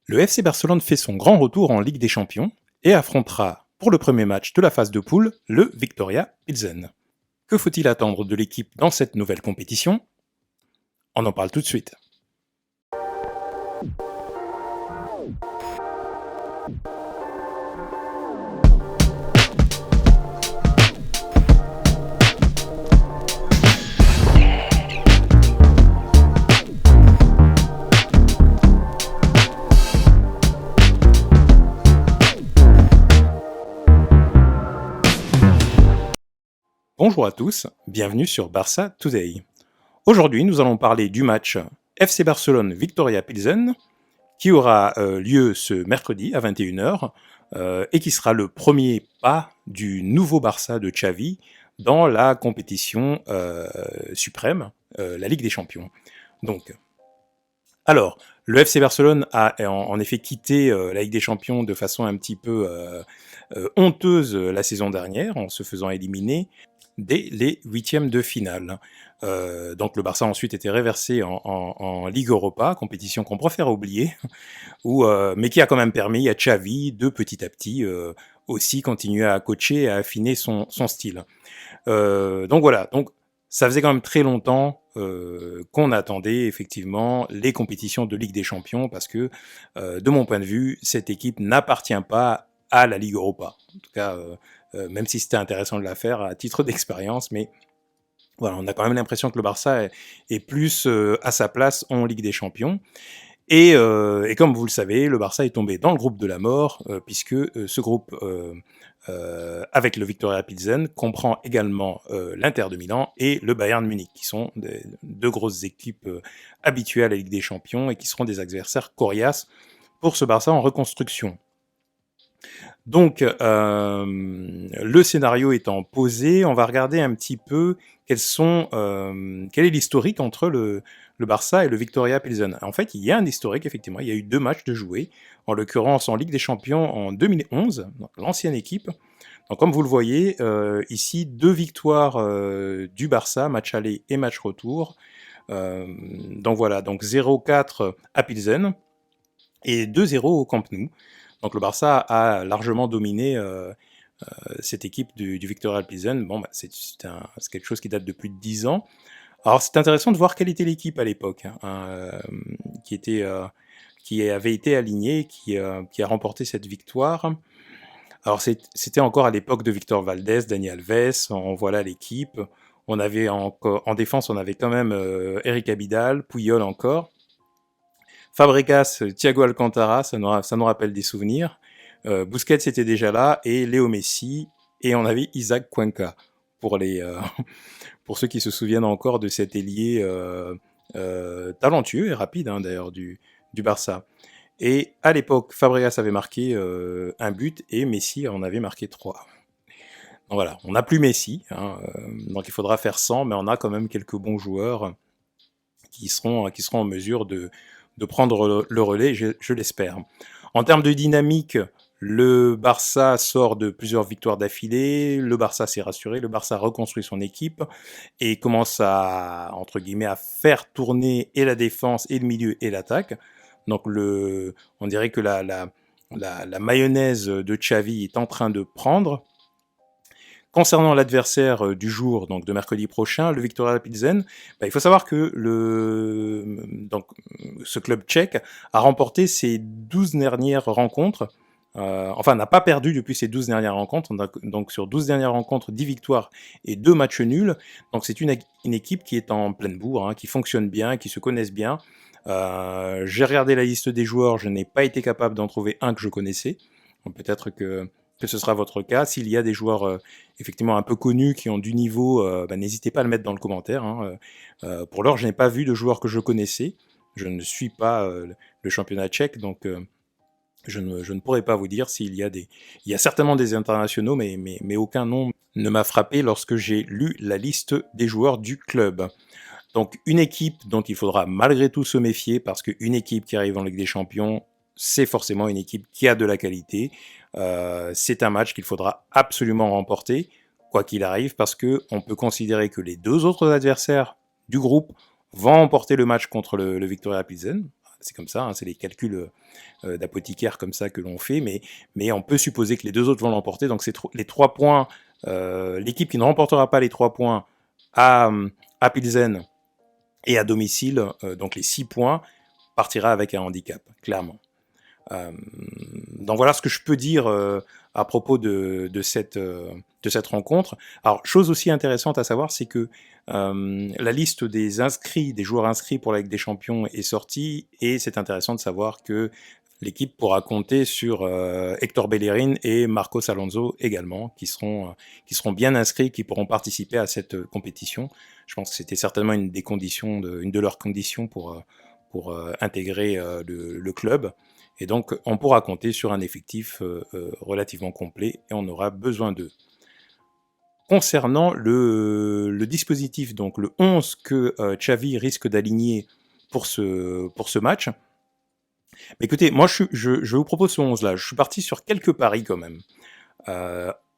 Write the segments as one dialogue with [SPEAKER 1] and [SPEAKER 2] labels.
[SPEAKER 1] Le FC Barcelone fait son grand retour en Ligue des Champions et affrontera pour le premier match de la phase de poule le Viktoria Pilsen. Que faut-il attendre de l'équipe dans cette nouvelle compétition? On en parle tout de suite. Bonjour à tous, bienvenue sur Barça Today. Aujourd'hui, nous allons parler du match FC Barcelone Viktoria Pilsen qui aura lieu ce mercredi à 21h et qui sera le premier pas du nouveau Barça de Xavi dans la compétition suprême, la Ligue des Champions. Donc, alors, le FC Barcelone a en effet quitté la Ligue des Champions de façon un petit peu honteuse la saison dernière en se faisant éliminer dès les huitièmes de finale. Donc le Barça a ensuite été réversé en Ligue Europa, compétition qu'on préfère oublier, mais qui a quand même permis à Xavi de petit à petit aussi continuer à coacher et à affiner son style. Donc voilà, donc ça faisait quand même très longtemps qu'on attendait effectivement les compétitions de Ligue des Champions parce que, de mon point de vue, cette équipe n'appartient pas à la Ligue Europa. En tout cas, même si c'était intéressant de la faire à titre d'expérience, mais voilà, on a quand même l'impression que le Barça est plus à sa place en Ligue des Champions. Et comme vous le savez, le Barça est tombé dans le groupe de la mort, puisque ce groupe, avec le Viktoria Pilsen, comprend également l'Inter de Milan et le Bayern Munich, qui sont deux grosses équipes habituées à la Ligue des Champions et qui seront des adversaires coriaces pour ce Barça en reconstruction. Donc, le scénario étant posé, on va regarder un petit peu quel est l'historique entre le Barça et le Viktoria Pilsen. En fait, il y a un historique, effectivement. Il y a eu 2 matchs de joués, en l'occurrence en Ligue des Champions en 2011, donc l'ancienne équipe. Donc, comme vous le voyez, ici, 2 victoires du Barça, match aller et match retour. Donc voilà, donc 0-4 à Pilsen et 2-0 au Camp Nou. Donc le Barça a largement dominé cette équipe du Viktoria Pilsen. Bon, c'est quelque chose qui date de plus de 10 ans. Alors c'est intéressant de voir quelle était l'équipe à l'époque, qui avait été alignée, qui a remporté cette victoire. Alors c'était encore à l'époque de Victor Valdés, Dani Alves, on voit là l'équipe. On avait en défense, on avait quand même Eric Abidal, Puyol encore. Fabregas, Thiago Alcantara, ça nous rappelle des souvenirs. Busquets était déjà là, et Léo Messi, et on avait Isaac Cuenca, pour pour ceux qui se souviennent encore de cet ailier talentueux et rapide, d'ailleurs, du Barça. Et à l'époque, Fabregas avait marqué un but, et Messi en avait marqué 3. Donc voilà, on n'a plus Messi, donc il faudra faire 100, mais on a quand même quelques bons joueurs qui seront en mesure de prendre le relais, je l'espère. En termes de dynamique, le Barça sort de plusieurs victoires d'affilée, le Barça s'est rassuré, le Barça reconstruit son équipe et commence à, entre guillemets, à faire tourner et la défense et le milieu et l'attaque. Donc on dirait que la mayonnaise de Xavi est en train de prendre. Concernant l'adversaire du jour, donc de mercredi prochain, le Viktoria Pilsen, il faut savoir que ce club tchèque a remporté ses 12 dernières rencontres, n'a pas perdu depuis ses 12 dernières rencontres, donc sur 12 dernières rencontres, 10 victoires et 2 matchs nuls. Donc c'est une équipe qui est en pleine bourre, qui fonctionne bien, qui se connaissent bien. J'ai regardé la liste des joueurs, je n'ai pas été capable d'en trouver un que je connaissais. Donc peut-être que ce sera votre cas. S'il y a des joueurs effectivement un peu connus qui ont du niveau, n'hésitez pas à le mettre dans le commentaire. Pour l'heure, je n'ai pas vu de joueurs que je connaissais. Je ne suis pas le championnat tchèque, donc je ne pourrais pas vous dire s'il y a il y a certainement des internationaux, mais aucun nom ne m'a frappé lorsque j'ai lu la liste des joueurs du club. Donc une équipe dont il faudra malgré tout se méfier, parce qu'une équipe qui arrive en Ligue des Champions, c'est forcément une équipe qui a de la qualité. C'est un match qu'il faudra absolument remporter, quoi qu'il arrive, parce qu'on peut considérer que les 2 autres adversaires du groupe vont remporter le match contre le Viktoria Pilsen. c'est comme ça, hein, c'est les calculs d'apothicaire comme ça que l'on fait, mais on peut supposer que les deux autres vont l'emporter, donc c'est les 3 points, l'équipe qui ne remportera pas les 3 points à, à Pilsen et à domicile, donc les 6 points, partira avec un handicap, clairement. Donc voilà ce que je peux dire à propos de cette rencontre. Alors, chose aussi intéressante à savoir, c'est que la liste des joueurs inscrits pour la Ligue des Champions est sortie, et c'est intéressant de savoir que l'équipe pourra compter sur Hector Bellerin et Marcos Alonso également, qui seront bien inscrits, qui pourront participer à cette compétition. Je pense que c'était certainement une de leurs conditions pour intégrer le club. Et donc, on pourra compter sur un effectif relativement complet, et on aura besoin d'eux. Concernant le dispositif, donc le 11 que Xavi risque d'aligner pour ce match, mais écoutez, moi je vous propose ce 11-là. Je suis parti sur quelques paris quand même.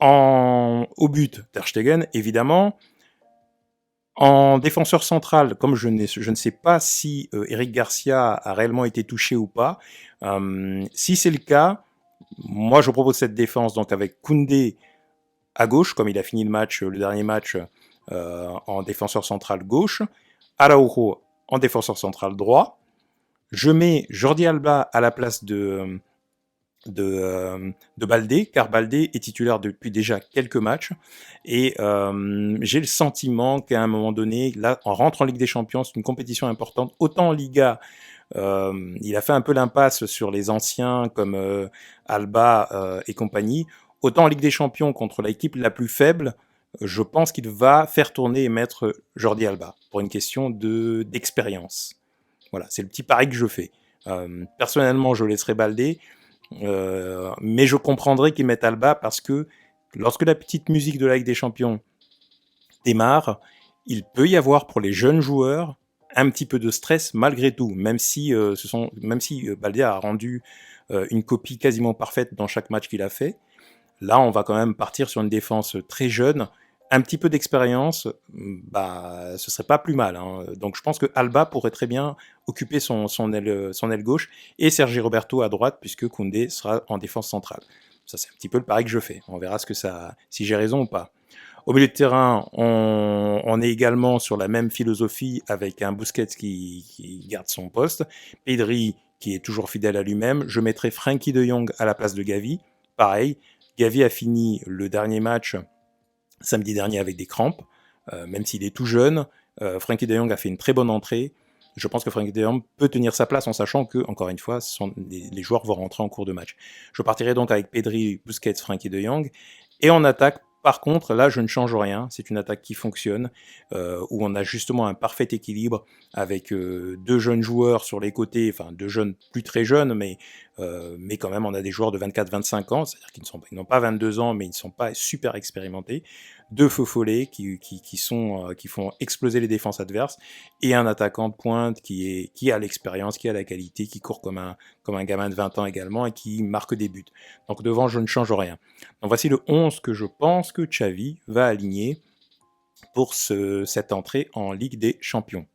[SPEAKER 1] Au but, Ter Stegen, évidemment. En défenseur central, comme je ne sais pas si Eric Garcia a réellement été touché ou pas, si c'est le cas, moi je propose cette défense donc avec Koundé à gauche, comme il a fini le dernier match en défenseur central gauche, Araujo en défenseur central droit. Je mets Jordi Alba à la place de Baldé, car Baldé est titulaire depuis déjà quelques matchs, et j'ai le sentiment qu'à un moment donné, là, on rentre en Ligue des Champions, c'est une compétition importante, autant en Liga, il a fait un peu l'impasse sur les anciens comme Alba et compagnie, autant en Ligue des Champions contre l'équipe la plus faible, je pense qu'il va faire tourner et mettre Jordi Alba, pour une question d'expérience. Voilà, c'est le petit pari que je fais. Personnellement, je laisserai Baldé, mais je comprendrais qu'ils mettent Alba, parce que lorsque la petite musique de la Ligue des Champions démarre, il peut y avoir pour les jeunes joueurs un petit peu de stress malgré tout, même si Baldé a rendu une copie quasiment parfaite dans chaque match qu'il a fait. Là, on va quand même partir sur une défense très jeune, un petit peu d'expérience, ce serait pas plus mal, hein. Donc je pense que Alba pourrait très bien occuper son aile gauche, et Sergi Roberto à droite, puisque Koundé sera en défense centrale. Ça, c'est un petit peu le pari que je fais. On verra si j'ai raison ou pas. Au milieu de terrain, on est également sur la même philosophie, avec un Busquets qui garde son poste, Pedri qui est toujours fidèle à lui-même. Je mettrai Frenkie de Jong à la place de Gavi. Pareil, Gavi a fini le dernier match samedi dernier avec des crampes, même s'il est tout jeune. Frenkie de Jong a fait une très bonne entrée. Je pense que Frenkie de Jong peut tenir sa place, en sachant que, encore une fois, les joueurs vont rentrer en cours de match. Je partirai donc avec Pedri, Busquets, Frenkie de Jong. Et en attaque, par contre, là, je ne change rien. C'est une attaque qui fonctionne, où on a justement un parfait équilibre, avec deux jeunes joueurs sur les côtés, enfin deux jeunes plus très jeunes, mais quand même, on a des joueurs de 24-25 ans, c'est-à-dire qu'ils n'ont pas 22 ans, mais ils ne sont pas super expérimentés. Deux feux follets qui font exploser les défenses adverses, et un attaquant de pointe qui a l'expérience, qui a la qualité, qui court comme un gamin de 20 ans également, et qui marque des buts. Donc devant, je ne change rien. Donc voici le 11 que je pense que Xavi va aligner pour cette entrée en Ligue des Champions.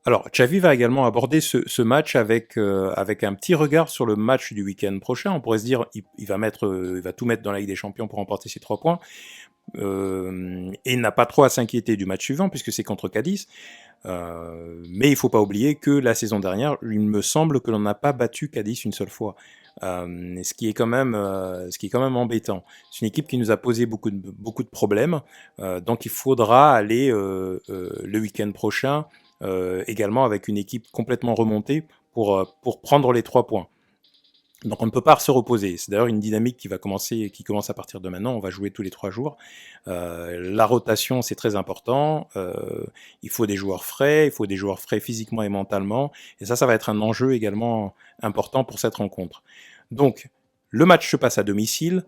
[SPEAKER 1] Alors, Xavi va également aborder ce match avec un petit regard sur le match du week-end prochain. On pourrait se dire, il va tout mettre dans la Ligue des Champions pour remporter ses 3 points. Et il n'a pas trop à s'inquiéter du match suivant, puisque c'est contre Cadiz. Mais il ne faut pas oublier que la saison dernière, il me semble que l'on n'a pas battu Cadiz une seule fois. Ce qui est quand même embêtant. C'est une équipe qui nous a posé beaucoup de problèmes. Donc il faudra aller le week-end prochain également avec une équipe complètement remontée pour prendre les 3 points. Donc on ne peut pas se reposer. C'est d'ailleurs une dynamique qui commence à partir de maintenant. On va jouer tous les 3 jours. La rotation, c'est très important. Il faut des joueurs frais, physiquement et mentalement. Et ça va être un enjeu également important pour cette rencontre. Donc, le match se passe à domicile.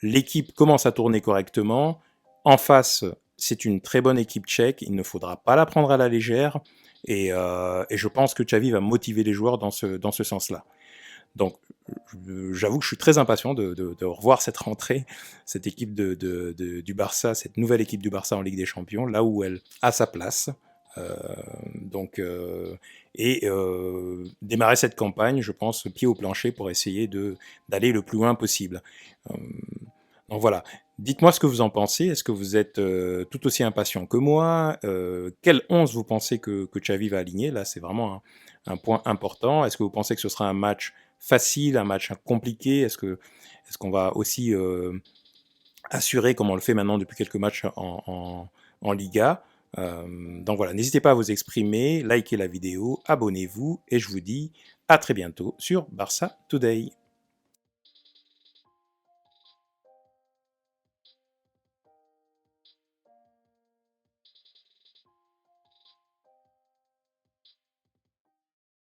[SPEAKER 1] L'équipe commence à tourner correctement. En face, c'est une très bonne équipe tchèque. Il ne faudra pas la prendre à la légère. Et je pense que Xavi va motiver les joueurs dans ce sens-là. Donc, j'avoue que je suis très impatient de revoir cette rentrée, cette équipe du Barça, cette nouvelle équipe du Barça en Ligue des Champions, là où elle a sa place. Donc, démarrer cette campagne, je pense, pied au plancher pour essayer d'aller le plus loin possible. Euh, donc voilà. Dites-moi ce que vous en pensez. Est-ce que vous êtes tout aussi impatient que moi? Quel 11 vous pensez que Xavi va aligner? Là, c'est vraiment un point important. Est-ce que vous pensez que ce sera un match facile, un match compliqué? Est-ce qu'on va aussi assurer, comme on le fait maintenant depuis quelques matchs en Liga? Donc voilà, n'hésitez pas à vous exprimer, likez la vidéo, abonnez-vous et je vous dis à très bientôt sur Barça Today.